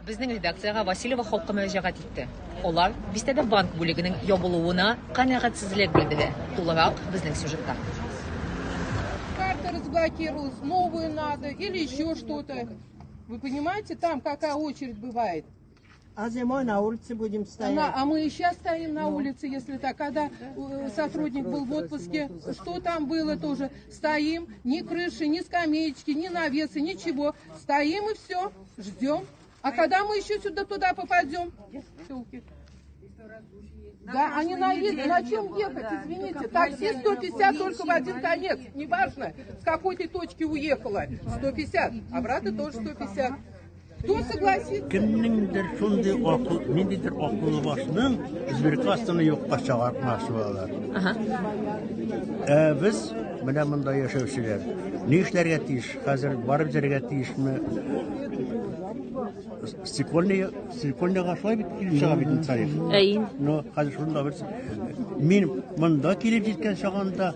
Безнең редакциягә Васильева халкы мөрәҗәгать итте. Алар бистәдә банк бүлегенең ябылуына канәгатьсезлек белдерде. Тулырак безнең сюжетта. Карта разблокировалась, новую надо или еще что-то. Вы понимаете, там какая очередь бывает? А зимой на улице будем стоять. А мы и сейчас стоим на улице, если так. Когда сотрудник был в отпуске, что там было тоже? Стоим, ни крыши, ни скамеечки, ни навесы, ничего. Стоим и все, ждем. А когда мы еще туда попадем? Да, они наедут. На чем ехать, извините? Такси 150 только в один конец. Неважно, с какой ты точки уехала. 150. Обратно тоже 150. Кто согласится? Kimningdir shunday mendaydir oqili boshning O'zbekistonni yo'qqa chiqarmoqchi bo'ladi. Biz bilan bunda yashovchilar ne ishlarga tegish, hozir borib jirga tegishmi? Stikolniga shoy bitib chiqib bitib tarif. No, hozir shunda bir men bunda kelib jetgan chog'anda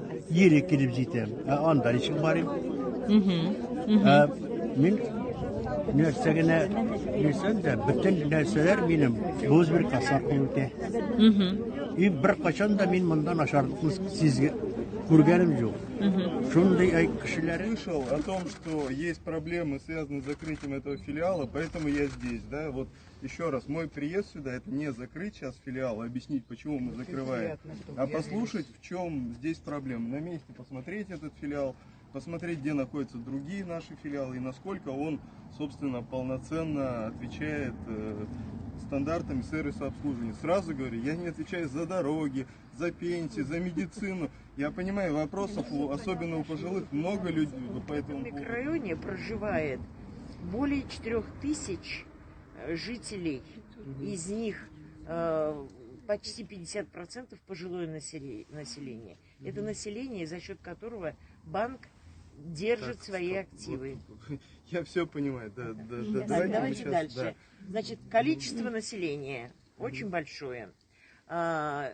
yeri kelib jetam. Anda ishim bor edi. Men Nürsegine bilsen de bütün derseler benim boz bir kasar kılıkta. Bir kaçan da benim bundan aşağılıklı sizge kurgenim yok. Şunday ay kişilerin слышал о том, что есть проблемы, связанные с закрытием этого филиала, поэтому я здесь, да, вот еще раз, мой приезд сюда, это не закрыть сейчас филиал, объяснить, почему мы закрываем, а послушать, в чем здесь проблема, на месте посмотреть этот филиал, посмотреть, где находятся другие наши филиалы и насколько он, собственно, полноценно отвечает стандартам сервиса обслуживания. Сразу говорю, я не отвечаю за дороги, за пенсии, за медицину. Я понимаю, вопросов, особенно у пожилых, много людей по этому поводу. В микрорайоне проживает более 4000 жителей. Из них почти 50% пожилое население. Это население, за счет которого банк держит свои активы. Я все понимаю, да. Давайте дальше. Да. Значит, количество населения очень большое.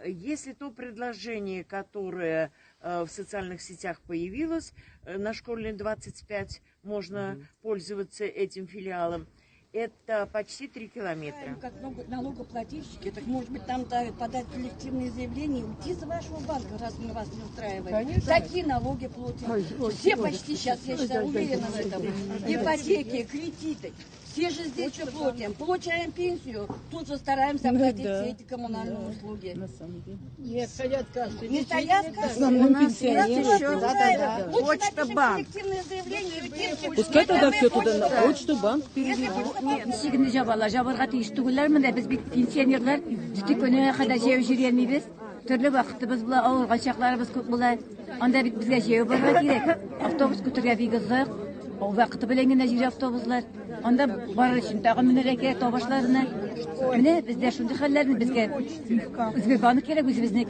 Если то предложение, которое в социальных сетях появилось, на Школьной 25 можно пользоваться этим филиалом, это почти 3 километра. Как налогоплательщики, так может быть там подать коллективные заявления и уйти из вашего банка, раз мы вас не устраиваем. Конечно. Такие налоги платим. Все почти сейчас, я считаю, уверена в этом. Ипотеки, кредиты. Все же здесь что платим? Получаем пенсию, тут же стараемся оплатить все эти коммунальные услуги. Не стоят кассы. Не стоят кассы. Почта, банк. Пускай тогда все туда на почту, банк переведут. Ишигini жабарга тийиш түгелләр менә без бит пенсионерлар стикөнә хәдә җәяү җөрәмибез. Төрле вакытыбыз була, авырган чакларыбыз күп була. Анда бит безгә җәяү барга кирәк. Автобус көтәргә бик озак. Ул вакыты белән генә җир автобуслар. Анда барыр өчен тагын менәргә кирәк табашларына. Менә бездә шундый хәлләрне безгә банк кирәк үзебезне